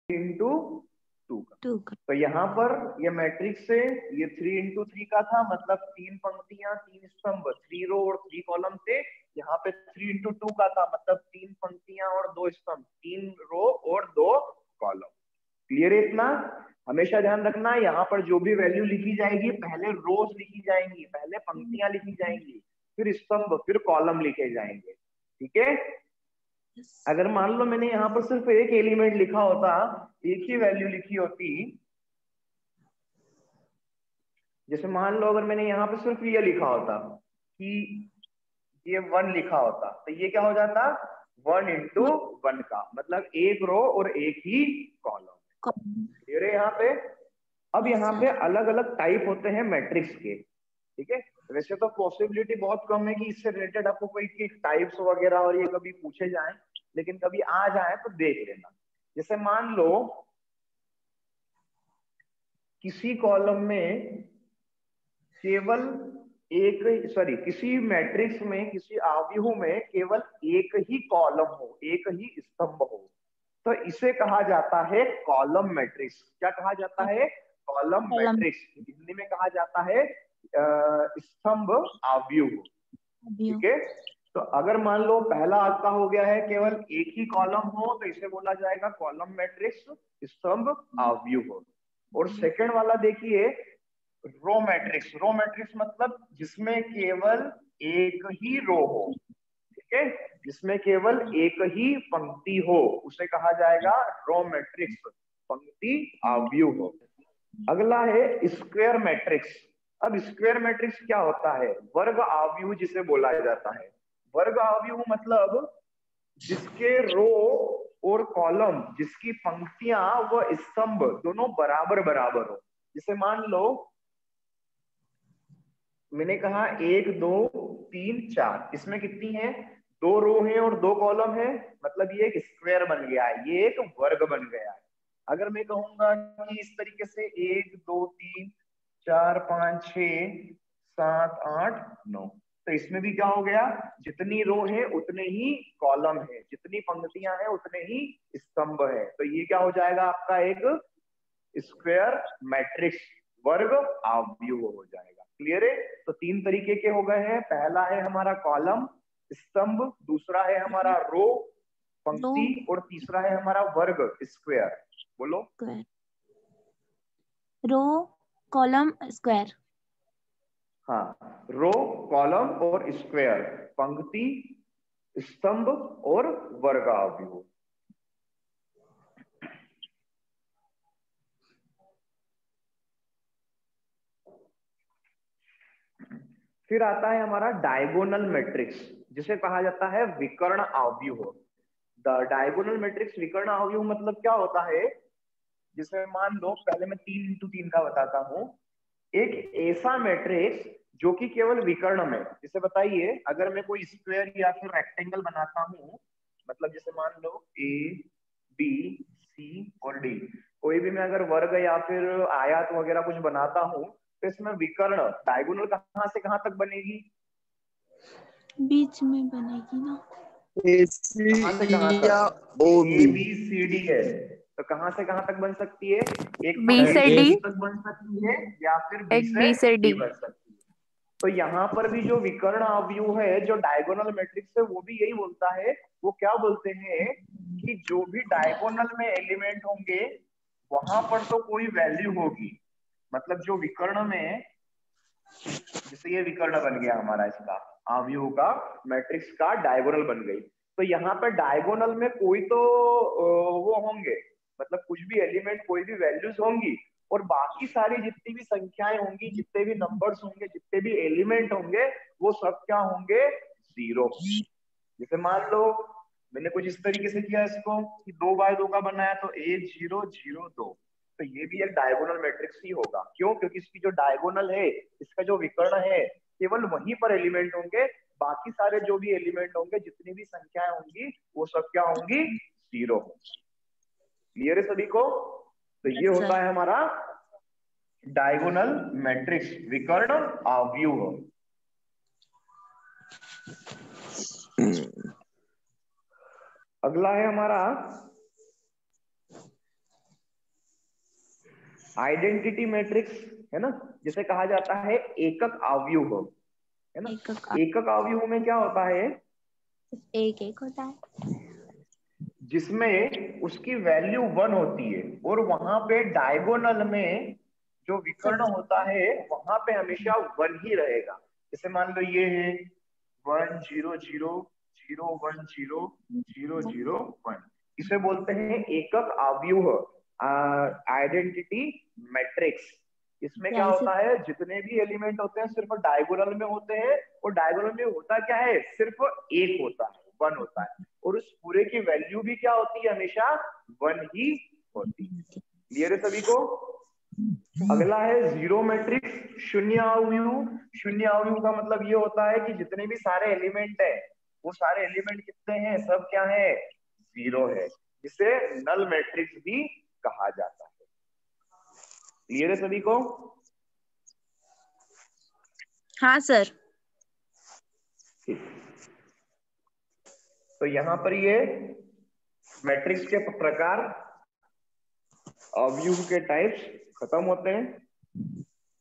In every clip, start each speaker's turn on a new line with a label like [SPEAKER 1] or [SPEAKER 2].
[SPEAKER 1] Into 2 का।
[SPEAKER 2] 2 का।
[SPEAKER 1] तो यहाँ पर ये मैट्रिक्स से ये 3 इंटू 3 का था, मतलब 3 पंक्तियां 3 स्तंभ 3 रो और 3 कॉलम थे। यहाँ पे 3 इंटू 2 का था, मतलब 3 पंक्तियां और 2 स्तंभ, 3 रो और 2 कॉलम। क्लियर है इतना? हमेशा ध्यान रखना, यहाँ पर जो भी वैल्यू लिखी जाएगी पहले रोज लिखी जाएंगी, पहले पंक्तियां लिखी जाएंगी, फिर स्तंभ, फिर कॉलम लिखे जाएंगे। ठीक है? अगर मान लो मैंने यहाँ पर सिर्फ एक एलिमेंट लिखा होता, एक ही वैल्यू लिखी होती, जैसे मान लो अगर मैंने यहाँ पे सिर्फ ये लिखा होता कि ये 1 लिखा होता, तो ये क्या हो जाता? 1 इंटू 1 का, मतलब एक रो और एक ही कॉलम। क्लियर है यहाँ पे? अब यहाँ पे अलग अलग टाइप होते हैं मैट्रिक्स के। ठीक है? वैसे तो पॉसिबिलिटी बहुत कम है कि इससे रिलेटेड आपको कोई टाइप्स वगैरह और ये कभी पूछे जाएं, लेकिन कभी आ जाए तो देख लेना। जैसे मान लो किसी कॉलम में केवल किसी मैट्रिक्स में, किसी आव्यूह में केवल एक ही कॉलम हो, एक ही स्तंभ हो, तो इसे कहा जाता है कॉलम मैट्रिक्स। क्या कहा जाता है? Column matrix. हिंदी में कहा जाता है स्तंभ आव्यूह। ठीक है? तो अगर मान लो पहला आपका हो गया है केवल एक ही कॉलम हो, तो इसे बोला जाएगा कॉलम मैट्रिक्स स्तंभ आव्यूह। और सेकंड वाला देखिए रो मैट्रिक्स। रो मैट्रिक्स मतलब जिसमें केवल एक ही रो हो। ठीक है? जिसमें केवल एक ही पंक्ति हो, उसे कहा जाएगा रो मैट्रिक्स, पंक्ति आव्यूह हो। अगला है स्क्वायर मैट्रिक्स। अब स्क्वायर मैट्रिक्स क्या होता है? वर्ग आव्यूह जिसे बोला जाता है। वर्ग आव्यूह मतलब जिसके रो और कॉलम, जिसकी पंक्तियां व स्तंभ दोनों बराबर बराबर हो। जैसे मान लो मैंने कहा 1 2 3 4, इसमें कितनी है? 2 रो है और 2 कॉलम है, मतलब ये एक स्क्वायर बन गया है, ये एक वर्ग बन गया है। अगर मैं कहूंगा कि इस तरीके से 1 2 3 4 5 6 7 8 9, तो इसमें भी क्या हो गया? जितनी रो है उतने ही कॉलम है, जितनी पंक्तियां हैं उतने ही स्तंभ है। तो ये क्या हो जाएगा आपका? एक स्क्वायर मैट्रिक्स, वर्ग आव्यूह हो जाएगा। क्लियर है? तो 3 तरीके के हो गए हैं। पहला है हमारा कॉलम स्तंभ, दूसरा है हमारा रो पंक्ति, और तीसरा है हमारा वर्ग स्क्वायर। बोलो।
[SPEAKER 2] Row column square.
[SPEAKER 1] हाँ, रो कॉलम और स्क्वायर, पंक्ति स्तंभ और वर्ग आव्यूह। फिर आता है हमारा डायगोनल मैट्रिक्स, जिसे कहा जाता है विकर्ण आव्यूह। डायगोनल मैट्रिक्स विकर्ण आव्यूह मतलब क्या होता है? जिसे मान लो पहले मैं 3 इंटू 3 का बताता हूँ। एक ऐसा मैट्रिक्स जो कि केवल विकर्ण में, जैसे बताइए अगर मैं कोई स्क्वायर या फिर रेक्टेंगल बनाता हूँ, मतलब जैसे मान लो ए बी सी और डी, कोई भी मैं अगर वर्ग या फिर आयत वगैरह कुछ बनाता हूँ, तो इसमें विकर्ण डायगोनल कहाँ से कहाँ तक बनेगी?
[SPEAKER 2] बीच में बनेगी ना।
[SPEAKER 1] कहाँ से कहाँ तक? ए बी सी डी है, तो कहाँ से कहाँ तक बन सकती है? एक
[SPEAKER 3] बी
[SPEAKER 1] पंक्ति
[SPEAKER 3] से
[SPEAKER 1] ए
[SPEAKER 3] डी,
[SPEAKER 1] तक बन सकती है, या फिर बी
[SPEAKER 3] एक
[SPEAKER 1] से
[SPEAKER 3] बी से
[SPEAKER 1] डी
[SPEAKER 3] डी।
[SPEAKER 1] बन सकती है। तो यहाँ पर भी जो विकर्ण आव्यूह है, जो डायगोनल मैट्रिक्स है, वो भी यही बोलता है। वो क्या बोलते हैं कि जो भी डायगोनल में एलिमेंट होंगे वहां पर तो कोई वैल्यू होगी। मतलब जो विकर्ण में, जैसे ये विकर्ण बन गया हमारा, इसका आव्यूह का मैट्रिक्स का डायगोनल बन गई, तो यहाँ पे डायगोनल में कोई तो वो होंगे, मतलब कुछ भी एलिमेंट, कोई भी वैल्यूज होंगी, और बाकी सारी जितनी भी संख्याएं होंगी, जितने भी नंबर्स होंगे, जितने भी एलिमेंट होंगे, वो सब क्या होंगे? 0। जैसे मान लो मैंने कुछ इस तरीके से किया इसको कि 2 बाय 2 का बनाया, तो 1 0 0 2, तो ये भी एक डायगोनल मैट्रिक्स ही होगा। क्यों? क्योंकि इसकी जो डायगोनल है, इसका जो विकर्ण है, केवल वहीं पर एलिमेंट होंगे, बाकी सारे जो भी एलिमेंट होंगे, जितनी भी संख्याएं होंगी, वो सब क्या होंगी? 0 होंगी। क्लियर है सभी को? तो ये होता है हमारा डायगोनल मैट्रिक्स, विकर्ण आव्यूह। अगला है हमारा आइडेंटिटी मैट्रिक्स है ना, जिसे कहा जाता है एकक अवयव, है ना। एकक अवयव में क्या होता है,
[SPEAKER 2] एक एक होता है
[SPEAKER 1] जिसमें उसकी वैल्यू 1 होती है और वहां पे डायगोनल में जो विकर्ण होता है वहां पे हमेशा 1 ही रहेगा। जैसे मान लो ये है 1 0 0 0 1 0 0 0 1, इसे बोलते हैं एकक अवयव आइडेंटिटी मैट्रिक्स। इसमें क्या
[SPEAKER 2] ऐसे।
[SPEAKER 1] होता है, जितने भी एलिमेंट होते हैं सिर्फ डायगोनल में होते हैं, और डायगोनल में होता क्या है, सिर्फ एक होता है, 1 होता है, और उस पूरे की वैल्यू भी क्या होती है, हमेशा 1 ही होती है। क्लियर है सभी को। अगला है जीरो मैट्रिक्स, शून्य अवयव। शून्य अवयव का मतलब ये होता है कि जितने भी सारे एलिमेंट है वो सारे एलिमेंट कितने हैं, सब क्या है, जीरो है, जिसे नल मैट्रिक्स भी कहा जाता है। क्लियर है सभी को।
[SPEAKER 2] हाँ सर।
[SPEAKER 1] ठीक, तो यहाँ पर ये मैट्रिक्स के प्रकार, अवयव के टाइप्स खत्म होते हैं।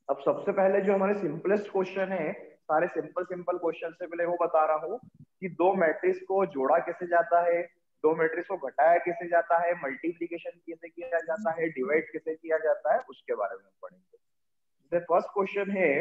[SPEAKER 1] अब सबसे पहले जो हमारे सिंपलेस्ट क्वेश्चन है, सारे सिंपल सिंपल क्वेश्चन से पहले वो बता रहा हूँ कि दो मैट्रिक्स को जोड़ा कैसे जाता है, दो मैट्रिक्स को घटाया कैसे जाता है, मल्टीप्लिकेशन कैसे किया जाता है, डिवाइड कैसे किया जाता है, उसके बारे में हम पढ़ेंगे। जैसे फर्स्ट क्वेश्चन है,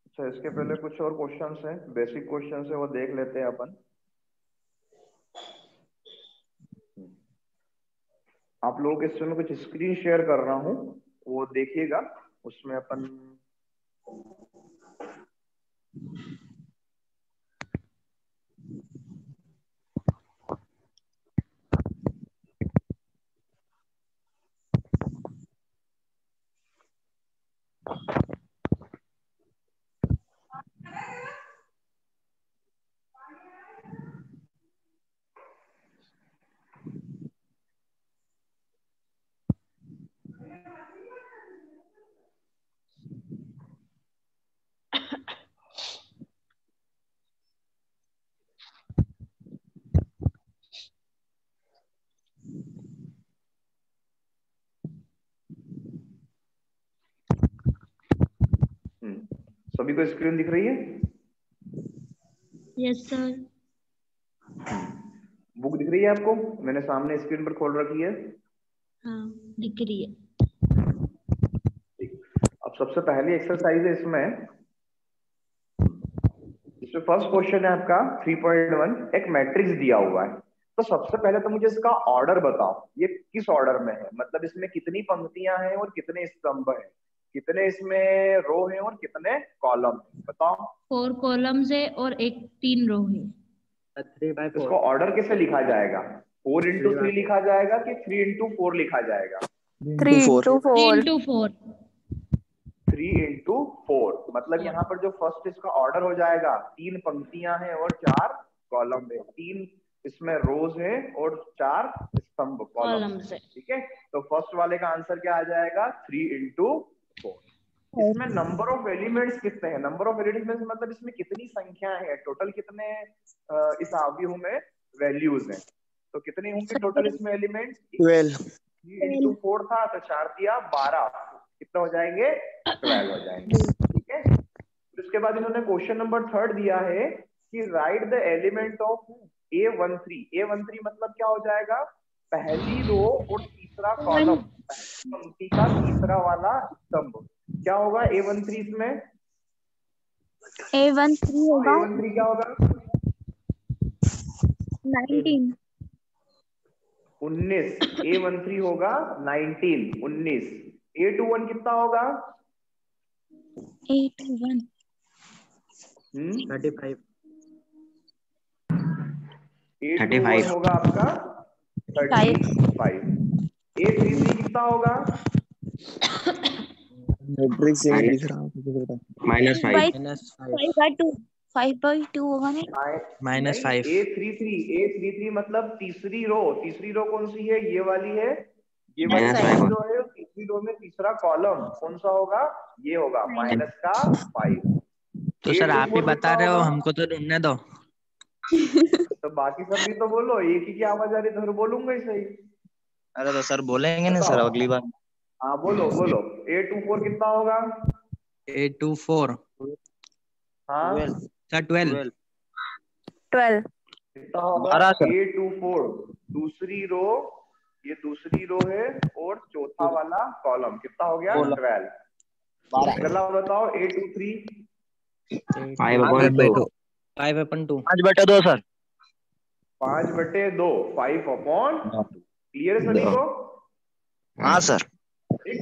[SPEAKER 1] अच्छा इसके पहले कुछ और क्वेश्चंस हैं, बेसिक क्वेश्चंस है, वो देख लेते हैं अपन। आप लोगों के इसमें कुछ स्क्रीन शेयर कर रहा हूँ, वो देखिएगा, उसमें अपन सभी को स्क्रीन दिख रही है?
[SPEAKER 2] Yes sir.
[SPEAKER 1] बुक दिख रही है आपको? मैंने सामने स्क्रीन पर खोल रखी है।
[SPEAKER 2] हाँ दिख रही है।
[SPEAKER 1] अब सबसे पहली एक्सरसाइज है इसमें फर्स्ट क्वेश्चन है आपका 3.1, एक मैट्रिक्स दिया हुआ है। तो सबसे पहले तो मुझे इसका ऑर्डर बताओ, ये किस ऑर्डर में है, मतलब इसमें कितनी पंक्तियां हैं और कितने स्तंभ हैं, कितने इसमें रो हैं और कितने कॉलम हैं, बताओ।
[SPEAKER 2] 4 कॉलम्स है और 3 रो है।
[SPEAKER 1] 3/4। इसको ऑर्डर कैसे लिखा जाएगा, 4x3 लिखा जाएगा कि 3x4 लिखा जाएगा?
[SPEAKER 2] 3x4।
[SPEAKER 1] 3x4 मतलब यहाँ पर जो फर्स्ट इसका ऑर्डर हो जाएगा, 3 पंक्तियां हैं और 4 कॉलम है, 3 इसमें रोज है और 4 स्तंभ कॉलम है। ठीक है, तो फर्स्ट वाले का आंसर क्या आ जाएगा, 3x4। इसमें नंबर ऑफ एलिमेंट्स कितने हैं, नंबर ऑफ एलिमेंट्स मतलब इसमें कितनी संख्या है, टोटल कितने इस अवयव में वैल्यूज हैं, तो कितने होंगे टोटल इसमें एलिमेंट? 12। 3x4 था तो 4 दिया 12, कितना हो जाएंगे, 12 हो जाएंगे। ठीक है, उसके बाद इन्होंने क्वेश्चन नंबर 3 दिया है कि right the element of A13। A13 मतलब क्या हो जाएगा, पहली रो और तीसरा कॉलम, पहली पंक्ति का तीसरा वाला स्तंभ। क्या होगा A13 इसमें?
[SPEAKER 2] A13 होगा
[SPEAKER 1] A13 क्या होगा,
[SPEAKER 2] 19।
[SPEAKER 1] 19। A13 होगा 19। A21 कितना होगा?
[SPEAKER 2] 8
[SPEAKER 1] 35। A21 होगा आपका 35। A33 कितना होगा?
[SPEAKER 3] मैट्रिक्स ही नहीं दिख रहा।
[SPEAKER 4] -5
[SPEAKER 2] 5/2 होगा नहीं?
[SPEAKER 4] -5
[SPEAKER 1] A33 मतलब तीसरी रो कौन सी है? ये वाली है, ये वाली
[SPEAKER 4] -5
[SPEAKER 1] तीसरी रो है। तीसरी रो में तीसरा कॉलम कौन सा होगा? ये होगा -5।
[SPEAKER 4] तो सर आप ही बता रहे हो, हमको तो ढूंढने दो।
[SPEAKER 1] तो बाकी सब भी तो बोलो, एक ही की आवाज आ रही तो फिर बोलूंगा ही सही।
[SPEAKER 3] अरे तो सर बोलेंगे ना सर अगली बार।
[SPEAKER 1] हाँ बोलो बोलो। A24 कितना होगा?
[SPEAKER 4] A24
[SPEAKER 1] हाँ
[SPEAKER 4] सर 12
[SPEAKER 1] कितना होगा?
[SPEAKER 3] 12 सर।
[SPEAKER 1] A24 दूसरी रो, ये दूसरी रो है और चौथा वाला कॉलम कितना हो गया? 12। अगला बताओ A23
[SPEAKER 4] 5/2
[SPEAKER 3] 5/2 सर।
[SPEAKER 1] 5/2 5/2। क्लियर है सभी को?
[SPEAKER 3] हाँ सर।
[SPEAKER 1] ठीक।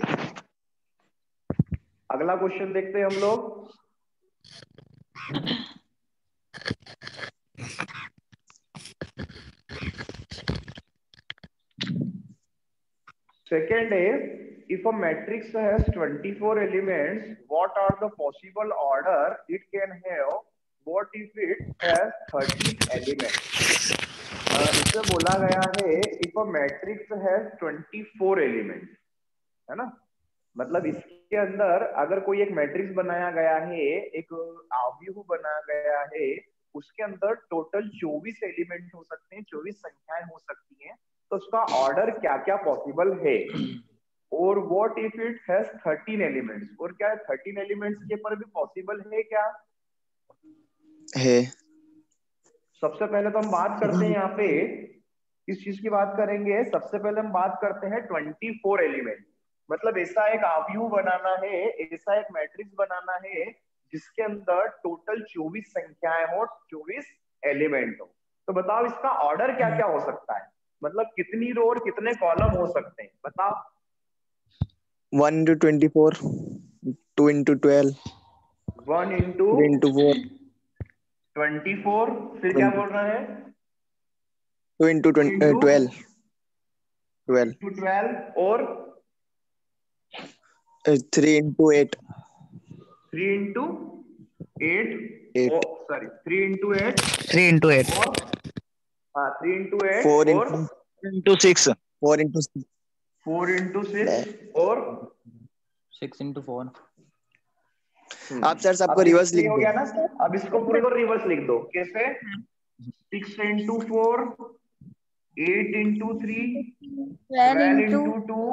[SPEAKER 1] अगला क्वेश्चन देखते हैं हम लोग। Second is, if a matrix has 24 elements, what are the possible order it can have? What if it has 13 elements? इसमें बोला गया है if a matrix has 24 elements, है ना? मतलब इसके अंदर अगर कोई एक मैट्रिक्स बनाया गया है, एक आव्यूह बनाया गया है, उसके अंदर टोटल 24 एलिमेंट हो सकते हैं, 24 संख्याएं हो सकती हैं, तो उसका ऑर्डर क्या क्या पॉसिबल है? और what if it has 13 elements? और क्या 13 एलिमेंट्स के पर भी पॉसिबल है क्या?
[SPEAKER 3] है।
[SPEAKER 1] सबसे पहले तो हम बात करते हैं यहाँ पे किस चीज की बात करेंगे? सबसे पहले हम बात करते हैं 24 एलिमेंट। मतलब ऐसा एक आव्यूह बनाना है, ऐसा एक मैट्रिक्स बनाना है जिसके अंदर टोटल 24 संख्याएं हो, 24 एलिमेंट हो। तो बताओ इसका ऑर्डर क्या क्या हो सकता है? मतलब कितनी रो और कितने कॉलम हो सकते हैं? बताओ।
[SPEAKER 3] 1 into 24, 2 into 12,
[SPEAKER 1] 1 into
[SPEAKER 3] 3 into 4,
[SPEAKER 1] 24, फिर क्या बोल रहा है?
[SPEAKER 3] 2 into 12,
[SPEAKER 1] 12 और
[SPEAKER 3] 3 into 8,
[SPEAKER 1] 3 into 8,
[SPEAKER 3] 8,
[SPEAKER 1] sorry 3 into 8,
[SPEAKER 4] 3 into 8
[SPEAKER 1] और हाँ 3 into 8
[SPEAKER 3] 4
[SPEAKER 1] और
[SPEAKER 3] into 6, 4 into 6,
[SPEAKER 1] 4 into 6 और
[SPEAKER 4] 6 into 4।
[SPEAKER 3] आप सर सबको रिवर्स लिख
[SPEAKER 1] हो
[SPEAKER 3] दो।
[SPEAKER 1] गया ना? अब इसको पूरे को रिवर्स लिख दो। कैसे? 6 into 4, 8 into 3, 12 into 2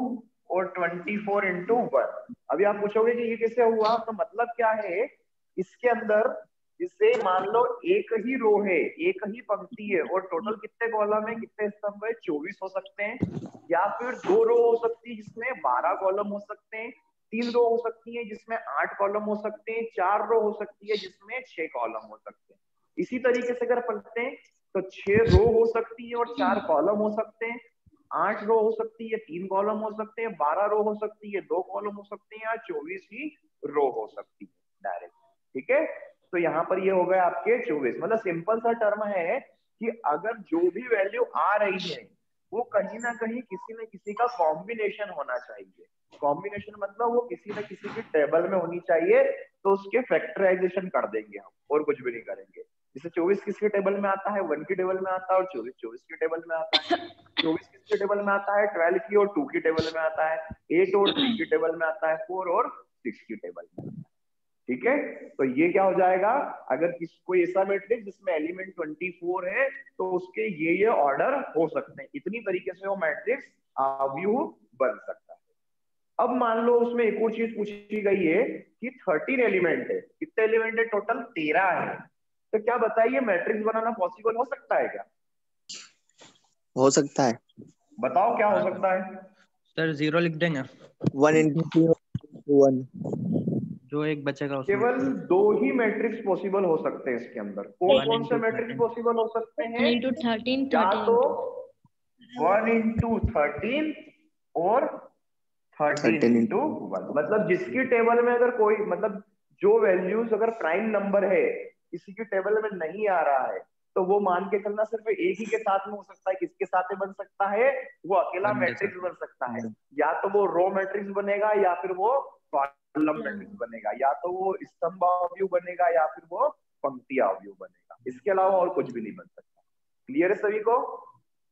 [SPEAKER 1] और 24 into 1। अभी आप पूछोगे कि ये कैसे हुआ? तो मतलब क्या है, इसके अंदर जिससे मान लो एक ही रो है, एक ही पंक्ति है और टोटल कितने कॉलम है, कितने स्तंभ है? 24 हो सकते हैं। या फिर 2 रो हो सकती है जिसमें 12 कॉलम हो सकते हैं, 3 रो हो सकती है जिसमें 8 कॉलम हो सकते हैं, 4 रो हो सकती है जिसमें 6 कॉलम हो सकते हैं। इसी तरीके से अगर पढ़ते हैं तो 6 रो हो सकती है और 4 कॉलम हो सकते हैं, 8 रो हो सकती है, 3 कॉलम हो सकते हैं, 12 रो हो सकती है, 2 कॉलम हो सकते हैं, या 24 ही रो हो सकती है डायरेक्ट। ठीक है, तो यहाँ पर ये हो गए आपके 24। मतलब सिंपल सा टर्म है कि अगर जो भी वैल्यू आ रही है वो कहीं ना कहीं किसी न किसी का कॉम्बिनेशन होना चाहिए। कॉम्बिनेशन मतलब वो किसी न किसी की टेबल में होनी चाहिए, तो उसके फैक्टराइजेशन कर देंगे हम, और कुछ भी नहीं करेंगे। जैसे 24 किसके टेबल में आता है? 1 की टेबल में आता है, और 24 24 की टेबल में आता है। 24 किसके टेबल में आता है? 12 की और 2 की टेबल में आता है। 8 और 3 की टेबल में आता है। 4 और 6 की टेबल में। ठीक है, तो ये क्या हो जाएगा? अगर कोई ऐसा मैट्रिक्स जिसमें एलिमेंट 24 है तो उसके ये ऑर्डर हो सकते हैं। इतनी तरीके से वो मैट्रिक्स आव्यूह बन सकता है। अब मान लो उसमें एक और चीज पूछी गई है कि 13 एलिमेंट है। कितने एलिमेंट है? टोटल 13 है। तो क्या बताइए, मैट्रिक्स बनाना पॉसिबल हो सकता है क्या?
[SPEAKER 3] हो सकता है।
[SPEAKER 1] बताओ क्या हो सकता है?
[SPEAKER 4] सर 0 लिख देंगे।
[SPEAKER 3] 1 into 3, 1,
[SPEAKER 4] जो एक बचेगा उसमें।
[SPEAKER 1] केवल 2 ही मैट्रिक्स पॉसिबल हो सकते हैं इसके अंदर। कौन कौन से मैट्रिक्स पॉसिबल हो सकते हैं?
[SPEAKER 2] 1 into 13,
[SPEAKER 1] या
[SPEAKER 2] 13
[SPEAKER 1] तो 1 into 13 और 13 into 1। मतलब जिसकी टेबल में अगर कोई, मतलब जो वैल्यूज अगर प्राइम नंबर है किसी की टेबल में नहीं आ रहा है, तो वो मान के चलना सिर्फ एक ही के साथ में हो सकता है। किसके साथ में बन सकता है? वो अकेला मैट्रिक्स बन सकता है। या तो वो रो मैट्रिक्स बनेगा या फिर वो कॉलम कॉलम मैट्रिक्स बनेगा, या तो वो स्तंभ अवयव बनेगा या फिर वो पंक्ति अवयव बनेगा, इसके अलावा और कुछ भी नहीं बन सकता। क्लियर है सभी को?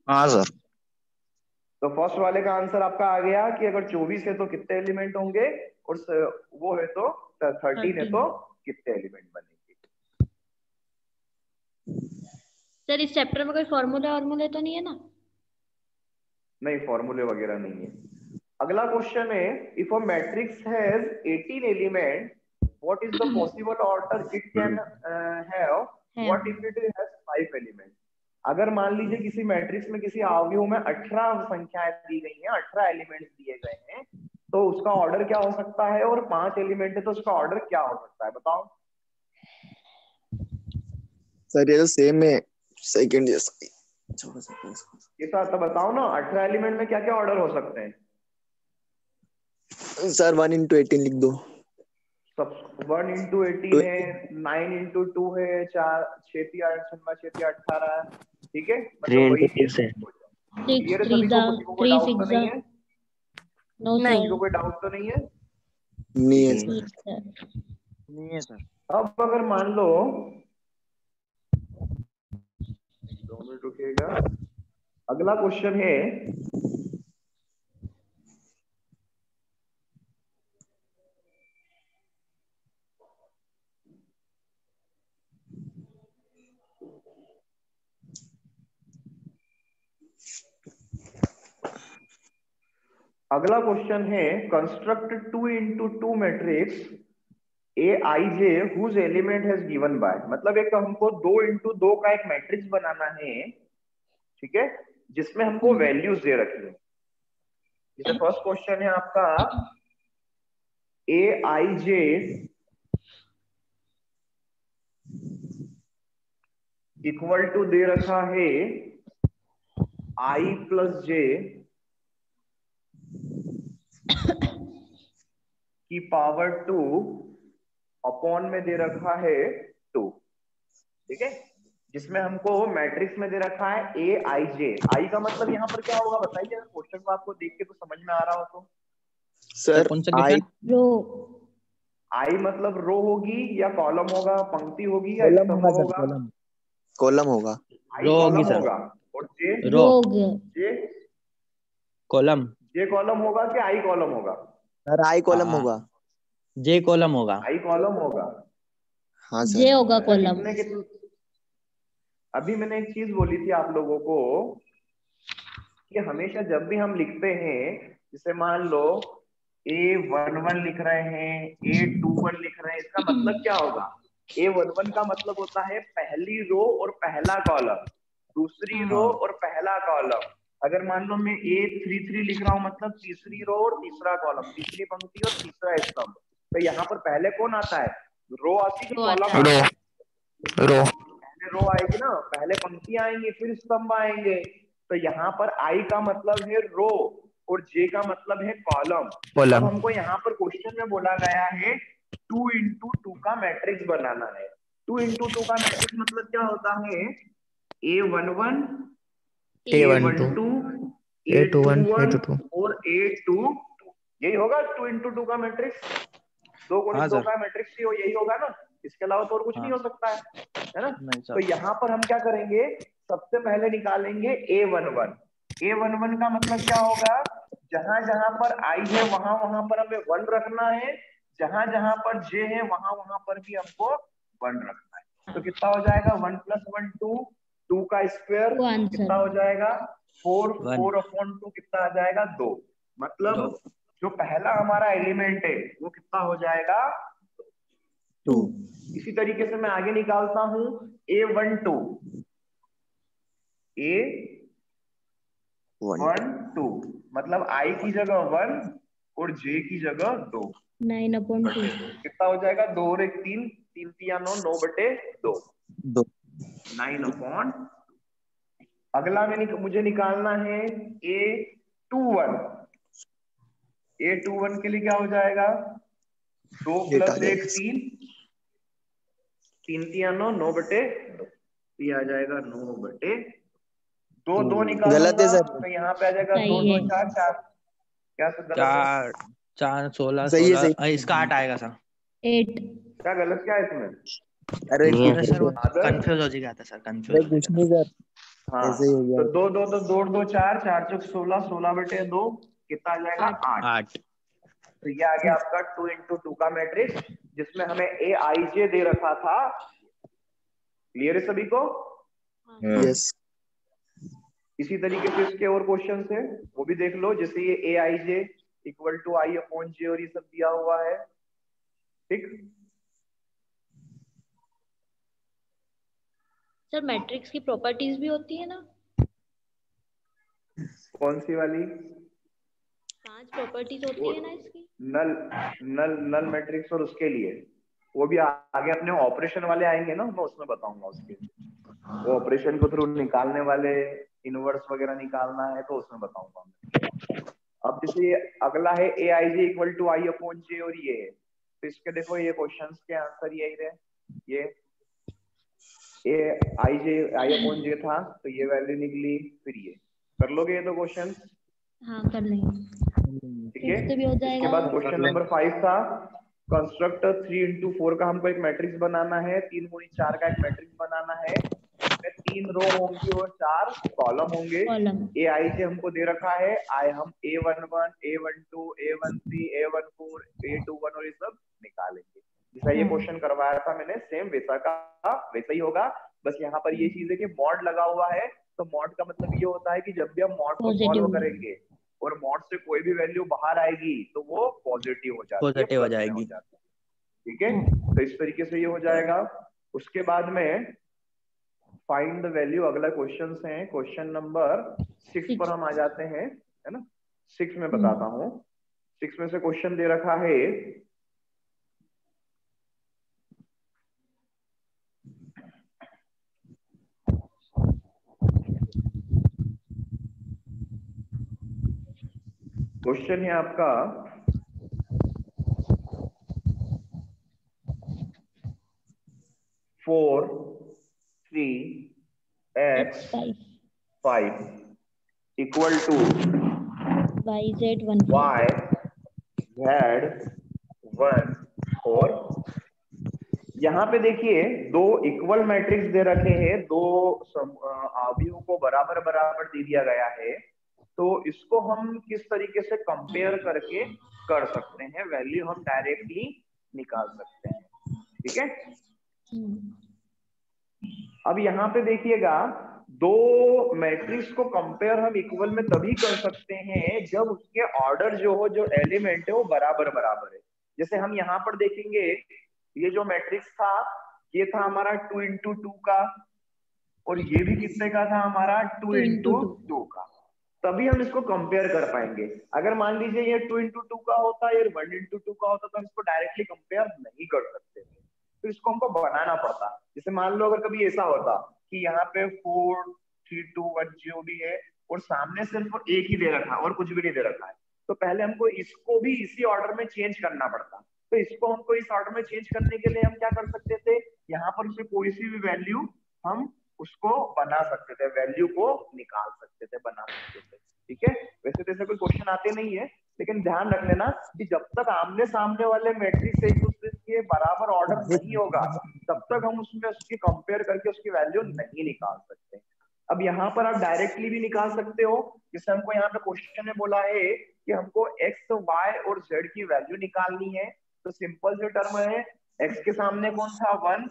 [SPEAKER 3] हाँ सर।
[SPEAKER 1] तो फर्स्ट वाले का आंसर आपका आ गया कि अगर 24 है तो कितने एलिमेंट होंगे, और वो है तो 13 है तो कितने एलिमेंट बनेंगे।
[SPEAKER 2] सर इस चैप्टर में कोई फॉर्मूले तो नहीं है ना?
[SPEAKER 1] नहीं, फॉर्मूले वगैरह नहीं है। अगला क्वेश्चन है, if a matrix has 18 element, what is the possible order it can have, what if it has 5 element. अगर मान लीजिए किसी मैट्रिक्स में किसी अवयव में 18 संख्याएं दी गई हैं, 18 एलिमेंट्स दिए गए हैं, तो उसका ऑर्डर क्या हो सकता है, और 5 एलिमेंट है तो उसका ऑर्डर क्या हो सकता है, बताओ।
[SPEAKER 3] सर ये तो सेम है, सेकंड जैसा।
[SPEAKER 1] ये तो बताओ ना, 18 एलिमेंट में क्या क्या ऑर्डर हो सकते हैं।
[SPEAKER 3] सर 1 into 18 लिख दो।
[SPEAKER 1] सब 1 into 18 है, 9 into 2 है, 4 6 3 8 6 6 3 18, ठीक है, मतलब वही चीज है। क्लियर है सभी को? किसी को कोई डाउट तो नहीं है? किसी को कोई डाउट तो नहीं है?
[SPEAKER 3] नहीं है सर।
[SPEAKER 4] नहीं है सर।
[SPEAKER 1] अब अगर मान लो, 2 मिनट रुकिएगा, अगला क्वेश्चन है, अगला क्वेश्चन है, construct 2 into 2 matrix Aij whose element has given by, मतलब एक हमको 2 into 2 का एक मैट्रिक्स बनाना है, ठीक है, जिसमें हमको वैल्यूज दे रखी है। जैसे फर्स्ट क्वेश्चन है आपका, Aij इक्वल टू दे रखा है I plus j की पावर 2 अपॉन में दे रखा है 2, ठीक है, जिसमें हमको मैट्रिक्स में दे रखा है Aij। आई का मतलब यहाँ पर क्या होगा बताइए, क्वेश्चन को आपको देख के तो समझ में आ रहा हो तो।
[SPEAKER 3] सर
[SPEAKER 4] कौन सा
[SPEAKER 3] आई
[SPEAKER 2] रो।
[SPEAKER 1] आई मतलब रो होगी या कॉलम होगा, पंक्ति होगी या स्तंभ होगा?
[SPEAKER 3] कॉलम होगा।
[SPEAKER 1] आई
[SPEAKER 4] रो होगी
[SPEAKER 1] कॉलम
[SPEAKER 4] सर।
[SPEAKER 1] होगा, और जे
[SPEAKER 4] रो
[SPEAKER 1] जे
[SPEAKER 4] कॉलम।
[SPEAKER 1] जे कॉलम होगा कि आई कॉलम होगा?
[SPEAKER 3] सर आई कॉलम होगा।
[SPEAKER 4] जे कॉलम होगा।
[SPEAKER 1] आई कॉलम होगा।
[SPEAKER 3] हाँ
[SPEAKER 2] जे
[SPEAKER 3] सर।
[SPEAKER 2] होगा कॉलम।
[SPEAKER 1] अभी मैंने एक चीज बोली थी आप लोगों को कि हमेशा जब भी हम लिखते हैं, जैसे मान लो A11 लिख रहे हैं, A21 लिख रहे हैं, इसका मतलब क्या होगा? A11 का मतलब होता है पहली रो और पहला कॉलम, दूसरी रो और पहला कॉलम। अगर मान लो मैं A33 लिख रहा हूं, मतलब तीसरी रो और तीसरा कॉलम, तीसरी पंक्ति और तीसरा स्तंभ। तो यहाँ पर पहले कौन आता है? रो आती है कि कॉलम आता है?
[SPEAKER 3] रो
[SPEAKER 1] पहले रो आएगी ना, पहले पंक्ति आएंगे फिर स्तंभ आएंगे। तो यहाँ पर आई का मतलब है रो और जे का मतलब है कॉलम। अब हमको यहाँ पर क्वेश्चन में बोला गया है 2 into 2 का मैट्रिक्स बनाना है। 2 into 2 का मैट्रिक्स मतलब क्या होता है? A11 A12 A21 और A22, यही होगा 2 into 2 का मैट्रिक्स। 2 गुणित 2 का मैट्रिक्स यही होगा ना, इसके अलावा तो और कुछ नहीं हो सकता है ना? तो यहाँ पर हम क्या करेंगे, सबसे पहले निकालेंगे A11। A11 का मतलब क्या होगा? जहां जहां पर I है वहां वहां पर हमें 1 रखना है, जहां जहां पर J है वहां वहां पर भी हमको 1 रखना है। तो कितना हो जाएगा? 1 + 1 2, 2 का स्क्वायर कितना हो जाएगा? 4, 4/2 कितना आ जाएगा? 2। मतलब जो पहला हमारा एलिमेंट है वो कितना हो जाएगा? 2। इसी तरीके से मैं आगे निकालता हूं A12, A12 मतलब I की जगह 1 और J की जगह 2।
[SPEAKER 2] 9/2
[SPEAKER 1] कितना हो जाएगा? 2 और 1 3, 3 3 9, 9/2, 9/। अगला में मुझे निकालना है A21। A21 के लिए क्या हो जाएगा? 2 + 1 3, 3 3 9, 9/2, ये आ जाएगा 9/2। 2 निकालूंगा तो यहाँ पे आ जाएगा 2 2 4 4। क्या गलत है?
[SPEAKER 4] 4 16
[SPEAKER 3] सही है
[SPEAKER 4] 16
[SPEAKER 3] सही।
[SPEAKER 4] इसका 8 आएगा सर।
[SPEAKER 2] 8।
[SPEAKER 1] क्या गलत क्या है इसमें?
[SPEAKER 3] अरे
[SPEAKER 4] अरे सर वो
[SPEAKER 1] आदर
[SPEAKER 4] कंफ्यूज हो जाएगा था सर, कंफ्यूज हो
[SPEAKER 3] कुछ
[SPEAKER 4] जाएगा
[SPEAKER 3] नहीं सर,
[SPEAKER 1] हाँ,
[SPEAKER 3] ऐसे ही हो
[SPEAKER 1] तो
[SPEAKER 3] गया।
[SPEAKER 1] दो दो तो दो दो चार, चार चौक 16, 16/2 कितना आ जाएगा? 8।
[SPEAKER 4] 8।
[SPEAKER 1] तो ये आ गया आपका 2x2 का मैट्रिक्स, जिसमें हमें ए आई जे दे रखा था। क्लियर है सभी को?
[SPEAKER 3] यस।
[SPEAKER 1] इसी तरीके से इसके और क्वेश्चन है, वो भी देख लो। जैसे ये ए आई J equal to I upon जे और ये सब दिया हुआ है, ठीक।
[SPEAKER 2] सर मैट्रिक्स की प्रॉपर्टीज भी होती है ना?
[SPEAKER 1] कौन सी वाली?
[SPEAKER 2] 5 प्रॉपर्टीज होती
[SPEAKER 1] वो
[SPEAKER 2] है ना इसकी?
[SPEAKER 1] नल नल नल मैट्रिक्स और उसके लिए वो भी आगे अपने ऑपरेशन वाले आएंगे ना, मैं उसमें बताऊंगा उसके। वो ऑपरेशन को थ्रू निकालने वाले, इनवर्स वगैरह निकालना है तो उसमें बताऊंगा। अब जैसे अगला है ए आई J equal to I upon जे और ये है, तो इसके देखो ये क्वेश्चंस के आंसर यही रहे। ये ए आई जे आई अपॉन जे था तो ये वैल्यू निकली, फिर ये कर लोगे ये तो क्वेश्चन,
[SPEAKER 2] हाँ कर लेंगे।
[SPEAKER 1] ठीक है।
[SPEAKER 2] इससे भी हो
[SPEAKER 1] इसके
[SPEAKER 2] जाएगा।
[SPEAKER 1] बाद क्वेश्चन नंबर 5 था, कंस्ट्रक्ट 3x4 का हमको एक मैट्रिक्स बनाना है, 3x4 का एक मैट्रिक्स बनाना है, जिसमें 3 रो होंगी और 4 कॉलम होंगे।
[SPEAKER 2] कॉलम।
[SPEAKER 1] ए आई जे हमको दे रखा है, आई हम A11 A12 A13 A14 A21 और ये सब निकालेंगे। जैसा ये क्वेश्चन करवाया था मैंने, सेम वैसा का वैसा ही होगा। बस यहाँ पर ये चीज है कि मॉड लगा हुआ है, तो मॉड का मतलब ये होता है कि जब भी हम मॉड को सॉल्व
[SPEAKER 2] पॉजिटिव।
[SPEAKER 1] करेंगे और मॉड से कोई भी वैल्यू बाहर आएगी तो वो पॉजिटिव हो जाती है,
[SPEAKER 4] पॉजिटिव हो
[SPEAKER 1] प्लस में हो
[SPEAKER 4] जाएगी।
[SPEAKER 1] जाती है, ठीक है। तो इस तरीके से ये हो जाएगा। उसके बाद में फाइंड द वैल्यू, अगला क्वेश्चन है क्वेश्चन नंबर 6 पर हम आ जाते हैं, है ना। 6 में बताता हूँ। 6 में से क्वेश्चन दे रखा है, क्वेश्चन है आपका 4 3x 5 equal to
[SPEAKER 2] YZ1
[SPEAKER 1] y z 1 4। यहाँ पे देखिए दो इक्वल मैट्रिक्स दे रखे हैं, दो अवयवों को बराबर बराबर दे दिया गया है। तो इसको हम किस तरीके से कंपेयर करके कर सकते हैं, वैल्यू हम डायरेक्टली निकाल सकते हैं, ठीक है। अब यहाँ पे देखिएगा, दो मैट्रिक्स को कंपेयर हम इक्वल में तभी कर सकते हैं जब उसके ऑर्डर जो हो, जो एलिमेंट है वो बराबर बराबर है। जैसे हम यहाँ पर देखेंगे, ये जो मैट्रिक्स था ये था हमारा 2x2 का, और ये भी कितने का था हमारा 2x2 का। तभी हम इसको कंपेयर कर पाएंगे। अगर मान लीजिए ये 2x2 का होता है, ये 1x2 का होता तो हम इसको डायरेक्टली कंपेयर नहीं कर सकते थे, तो इसको हमको बनाना पड़ता। जैसे मान लो अगर कभी ऐसा होता कि यहाँ पे 4 3 2 1 जो भी है और सामने सिर्फ एक ही दे रखा है और कुछ भी नहीं दे रखा है, तो पहले हमको इसको भी इसी ऑर्डर में चेंज करना पड़ता। तो इसको हमको इस ऑर्डर में चेंज करने के लिए हम क्या कर सकते थे, यहाँ पर उसे कोई सी भी वैल्यू हम उसको बना सकते थे, वैल्यू को निकाल सकते थे, बना सकते थे, ठीक है। वैसे तो ऐसे कोई क्वेश्चन आते नहीं है, लेकिन ध्यान रख लेना कि जब तक आमने सामने वाले मैट्रिक्स एक दूसरे के बराबर ऑर्डर नहीं होगा, तब तक हम उसमें उसकी कंपेयर करके उसकी वैल्यू नहीं निकाल सकते। अब यहाँ पर आप डायरेक्टली भी निकाल सकते हो। जैसे हमको यहाँ पे क्वेश्चन में बोला है कि हमको x, y और z की वैल्यू निकालनी है, तो सिंपल से टर्म है, x के सामने कौन था 1,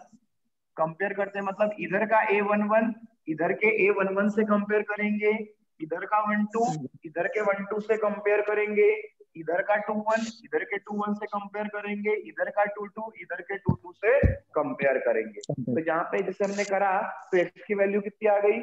[SPEAKER 1] कंपेयर करते हैं मतलब इधर का A11 इधर के A11 से कंपेयर करेंगे, इधर का 12 इधर के 12 से कंपेयर करेंगे, इधर का 21 इधर के 21 से कंपेयर करेंगे, इधर का 22 इधर के 22 से कंपेयर करेंगे। तो यहाँ पे जैसे हमने करा तो x की वैल्यू कितनी आ गई